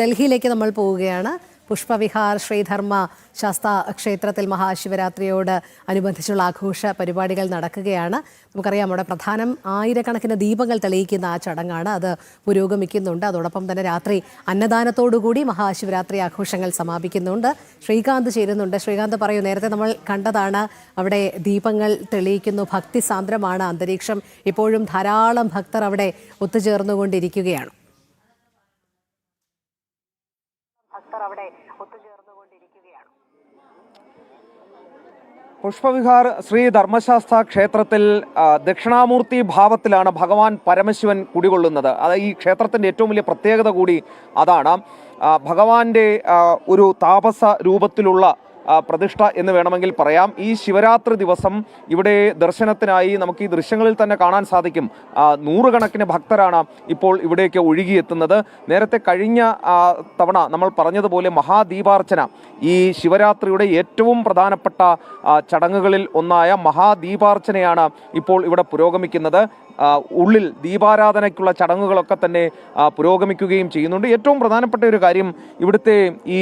ഡൽഹിയിലേക്ക് നമ്മൾ പോവുകയാണ്. പുഷ്പവിഹാർ ശ്രീധർമ്മ ശാസ്ത ക്ഷേത്രത്തിൽ മഹാശിവരാത്രിയോട് അനുബന്ധിച്ചുള്ള ആഘോഷ പരിപാടികൾ നടക്കുകയാണ്. നമുക്കറിയാം, അവിടെ പ്രധാനം ആയിരക്കണക്കിന് ദീപങ്ങൾ തെളിയിക്കുന്ന ആ ചടങ്ങാണ്. അത് പുരോഗമിക്കുന്നുണ്ട്. അതോടൊപ്പം തന്നെ രാത്രി അന്നദാനത്തോടുകൂടി മഹാശിവരാത്രി ആഘോഷങ്ങൾ സമാപിക്കുന്നുണ്ട്. ശ്രീകാന്ത് ചേരുന്നുണ്ട്. ശ്രീകാന്ത് പറയൂ, നേരത്തെ നമ്മൾ കണ്ടതാണ്, അവിടെ ദീപങ്ങൾ തെളിയിക്കുന്നു, ഭക്തിസാന്ദ്രമാണ് അന്തരീക്ഷം. ഇപ്പോഴും ധാരാളം ഭക്തർ അവിടെ ഒത്തുചേർന്നുകൊണ്ടിരിക്കുകയാണ്. പുഷ്പവിഹാർ ശ്രീ ധർമ്മശാസ്ത്ര ക്ഷേത്രത്തിൽ ദക്ഷിണാമൂർത്തി ഭാവത്തിലാണ് ഭഗവാൻ പരമശിവൻ കുടികൊള്ളുന്നത്. അത് ഈ ക്ഷേത്രത്തിൻ്റെ ഏറ്റവും വലിയ പ്രത്യേകത കൂടി അതാണ്. ഭഗവാന്റെ ഒരു താപസ രൂപത്തിലുള്ള പ്രതിഷ്ഠ എന്ന് വേണമെങ്കിൽ പറയാം. ഈ ശിവരാത്രി ദിവസം ഇവിടെ ദർശനത്തിനായി നമുക്ക് ഈ ദൃശ്യങ്ങളിൽ തന്നെ കാണാൻ സാധിക്കും, നൂറുകണക്കിന് ഭക്തരാണ് ഇപ്പോൾ ഇവിടേക്ക് ഒഴുകിയെത്തുന്നത്. നേരത്തെ കഴിഞ്ഞ തവണ നമ്മൾ പറഞ്ഞതുപോലെ മഹാദീപാർച്ചന, ഈ ശിവരാത്രിയുടെ ഏറ്റവും പ്രധാനപ്പെട്ട ചടങ്ങുകളിൽ ഒന്നായ മഹാദീപാർച്ചനയാണ് ഇപ്പോൾ ഇവിടെ പുരോഗമിക്കുന്നത്. ഉള്ളിൽ ദീപാരാധനയ്ക്കുള്ള ചടങ്ങുകളൊക്കെ തന്നെ പുരോഗമിക്കുകയും ചെയ്യുന്നുണ്ട്. ഏറ്റവും പ്രധാനപ്പെട്ട ഒരു കാര്യം, ഇവിടുത്തെ ഈ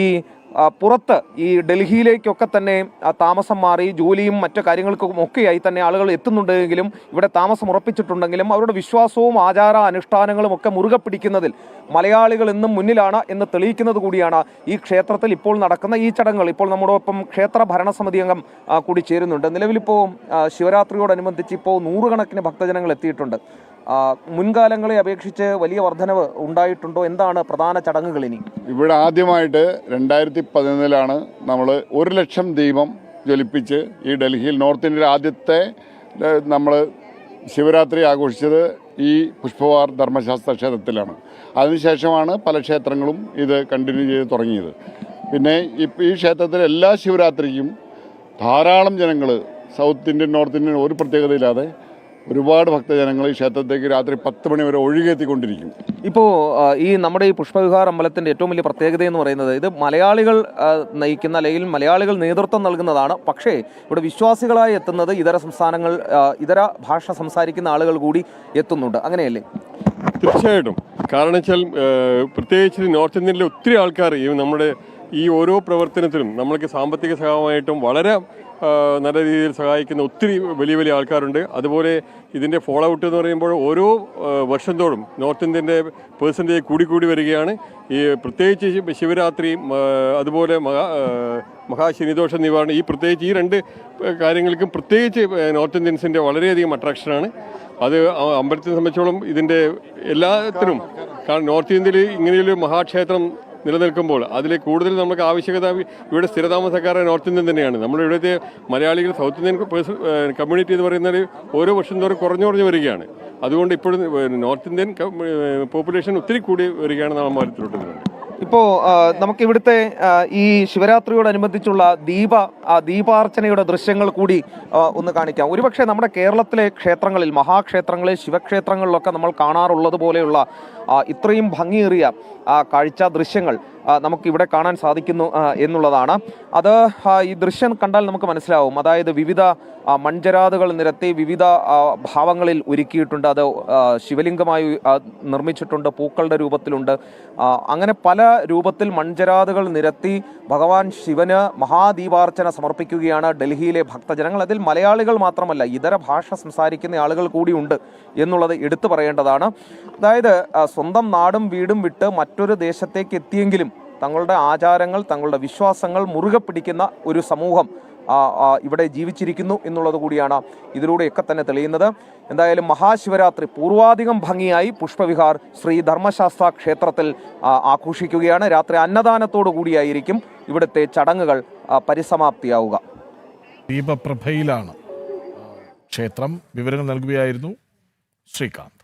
പുറത്ത് ഈ ഡൽഹിയിലേക്കൊക്കെ തന്നെ താമസം മാറി ജോലിയും മറ്റു കാര്യങ്ങൾക്കും ഒക്കെയായി തന്നെ ആളുകൾ എത്തുന്നുണ്ടെങ്കിലും ഇവിടെ താമസം ഉറപ്പിച്ചിട്ടുണ്ടെങ്കിലും അവരുടെ വിശ്വാസവും ആചാര അനുഷ്ഠാനങ്ങളും ഒക്കെ മുറുകെ പിടിക്കുന്നതിൽ മലയാളികൾ എന്നും മുന്നിലാണ് എന്ന് തെളിയിക്കുന്നത് കൂടിയാണ് ഈ ക്ഷേത്രത്തിൽ ഇപ്പോൾ നടക്കുന്ന ഈ ചടങ്ങുകൾ. ഇപ്പോൾ നമ്മോടൊപ്പം ക്ഷേത്ര ഭരണസമിതി അംഗം കൂടി ചേരുന്നുണ്ട്. നിലവിലിപ്പോൾ ശിവരാത്രിയോടനുബന്ധിച്ച് ഇപ്പോൾ നൂറുകണക്കിന് ഭക്തജനങ്ങൾ എത്തിയിട്ടുണ്ട്. മുൻകാലങ്ങളെ അപേക്ഷിച്ച് വലിയ വർധനവ് ഉണ്ടായിട്ടുണ്ടോ? എന്താണ് പ്രധാന ചടങ്ങുകൾ ഇനി? ഇവിടെ ആദ്യമായിട്ട് 2011 നമ്മൾ 1,00,000 ദീപം ജ്വലിപ്പിച്ച് ഈ ഡൽഹിയിൽ നോർത്ത് ഇന്ത്യയിലെ ആദ്യത്തെ നമ്മൾ ശിവരാത്രി ആഘോഷിച്ചത് ഈ പുഷ്പവിഹാർ ധർമ്മശാസ്ത്ര ക്ഷേത്രത്തിലാണ്. അതിനുശേഷമാണ് പല ക്ഷേത്രങ്ങളും ഇത് കണ്ടിന്യൂ ചെയ്ത് തുടങ്ങിയത്. പിന്നെ ഈ ക്ഷേത്രത്തിലെ എല്ലാ ശിവരാത്രിക്കും ധാരാളം ജനങ്ങൾ, സൗത്ത് ഇന്ത്യൻ നോർത്ത് ഇന്ത്യൻ ഒരു പ്രത്യേകതയില്ലാതെ ഒരുപാട് ഭക്തജനങ്ങൾ ഈ ക്ഷേത്രത്തേക്ക് രാത്രി 10 മണി വരെ ഒഴുകിയെത്തിക്കൊണ്ടിരിക്കും. ഇപ്പോൾ ഈ നമ്മുടെ ഈ പുഷ്പവിഹാർ അമ്പലത്തിൻ്റെ ഏറ്റവും വലിയ പ്രത്യേകത എന്ന് പറയുന്നത്, ഇത് മലയാളികൾ നയിക്കുന്ന അല്ലെങ്കിൽ മലയാളികൾ നേതൃത്വം നൽകുന്നതാണ്. പക്ഷേ ഇവിടെ വിശ്വാസികളായി എത്തുന്നത് ഇതര സംസ്ഥാനങ്ങൾ, ഇതര ഭാഷ സംസാരിക്കുന്ന ആളുകൾ കൂടി എത്തുന്നുണ്ട്. അങ്ങനെയല്ലേ? തീർച്ചയായിട്ടും. കാരണം വെച്ചാൽ പ്രത്യേകിച്ച് നോർത്ത് ഇന്ത്യയിലെ ഒത്തിരി ആൾക്കാർ നമ്മുടെ ഈ ഓരോ പ്രവർത്തനത്തിലും നമ്മൾക്ക് സാമ്പത്തിക സഹായമായിട്ടും വളരെ നല്ല രീതിയിൽ സഹായിക്കുന്ന ഒത്തിരി വലിയ വലിയ ആൾക്കാരുണ്ട്. അതുപോലെ ഇതിൻ്റെ ഫോളോ ഔട്ട് എന്ന് പറയുമ്പോൾ ഓരോ വർഷം തോറും നോർത്ത് ഇന്ത്യൻ്റെ പേഴ്സൻറ്റേജ് കൂടി വരികയാണ്. ഈ പ്രത്യേകിച്ച് ശിവരാത്രി, അതുപോലെ മഹാശനിദോഷ നിവാരണം, പ്രത്യേകിച്ച് ഈ 2 കാര്യങ്ങൾക്കും പ്രത്യേകിച്ച് നോർത്ത് ഇന്ത്യൻസിൻ്റെ വളരെയധികം അട്രാക്ഷനാണ്. അത് അമ്പലത്തെ സംബന്ധിച്ചോളം ഇതിൻ്റെ എല്ലാത്തിനും, കാരണം നോർത്ത് ഇന്ത്യയിൽ ഇങ്ങനെയൊരു മഹാക്ഷേത്രം നിലനിൽക്കുമ്പോൾ അതിൽ കൂടുതൽ നമുക്ക് ആവശ്യകത ഇവിടെ സ്ഥിരതാമസക്കാരായ നോർത്ത് ഇന്ത്യൻ തന്നെയാണ്. നമ്മുടെ ഇവിടുത്തെ മലയാളികൾ, സൗത്ത് ഇന്ത്യൻ കമ്മ്യൂണിറ്റി എന്ന് പറയുന്നത് ഓരോ വർഷം തോറും കുറഞ്ഞു വരികയാണ്. അതുകൊണ്ട് ഇപ്പോഴും നോർത്ത് ഇന്ത്യൻ പോപ്പുലേഷൻ ഒത്തിരി കൂടി വരികയാണ് നാം അമ്പലത്തിലോട്ട് വരുന്നത്. ഇപ്പോൾ നമുക്കിവിടുത്തെ ഈ ശിവരാത്രിയോടനുബന്ധിച്ചുള്ള ദീപാർച്ചനയുടെ ദൃശ്യങ്ങൾ കൂടി ഒന്ന് കാണിക്കാം. ഒരുപക്ഷെ നമ്മുടെ കേരളത്തിലെ ക്ഷേത്രങ്ങളിൽ, മഹാക്ഷേത്രങ്ങളിൽ, ശിവക്ഷേത്രങ്ങളിലൊക്കെ നമ്മൾ കാണാറുള്ളത് പോലെയുള്ള ഇത്രയും ഭംഗിയേറിയ കാഴ്ച ദൃശ്യങ്ങൾ നമുക്കിവിടെ കാണാൻ സാധിക്കുന്നു എന്നുള്ളതാണ്. അത് ഈ ദൃശ്യം കണ്ടാൽ നമുക്ക് മനസ്സിലാവും. അതായത് വിവിധ മൺചരാതുകൾ നിരത്തി വിവിധ ഭാവങ്ങളിൽ ഒരുക്കിയിട്ടുണ്ട്. അത് ശിവലിംഗമായി നിർമ്മിച്ചിട്ടുണ്ട്, പൂക്കളുടെ രൂപത്തിലുണ്ട്. അങ്ങനെ പല രൂപത്തിൽ മൺചരാതുകൾ നിരത്തി ഭഗവാൻ ശിവന് മഹാദീപാർച്ചന സമർപ്പിക്കുകയാണ് ഡൽഹിയിലെ ഭക്തജനങ്ങൾ. അതിൽ മലയാളികൾ മാത്രമല്ല, ഇതര ഭാഷ സംസാരിക്കുന്ന ആളുകൾ കൂടിയുണ്ട് എന്നുള്ളത് എടുത്തു പറയേണ്ടതാണ്. അതായത് സ്വന്തം നാടും വീടും വിട്ട് മറ്റൊരു ദേശത്തേക്ക് എത്തിയെങ്കിലും തങ്ങളുടെ ആചാരങ്ങൾ, തങ്ങളുടെ വിശ്വാസങ്ങൾ മുറുകെ പിടിക്കുന്ന ഒരു സമൂഹം ഇവിടെ ജീവിച്ചിരിക്കുന്നു എന്നുള്ളത് കൂടിയാണ് ഇതിലൂടെയൊക്കെ തന്നെ തെളിയുന്നത്. എന്തായാലും മഹാശിവരാത്രി പൂർവാധികം ഭംഗിയായി പുഷ്പവിഹാർ ശ്രീ ധർമ്മശാസ്ത്ര ക്ഷേത്രത്തിൽ ആഘോഷിക്കുകയാണ്. രാത്രി അന്നദാനത്തോടു കൂടിയായിരിക്കും ഇവിടുത്തെ ചടങ്ങുകൾ പരിസമാപ്തിയാവുക. ദീപപ്രഭയിലാണ് ക്ഷേത്രം. വിവരങ്ങൾ നൽകുകയായിരുന്നു ശ്രീകാന്ത്.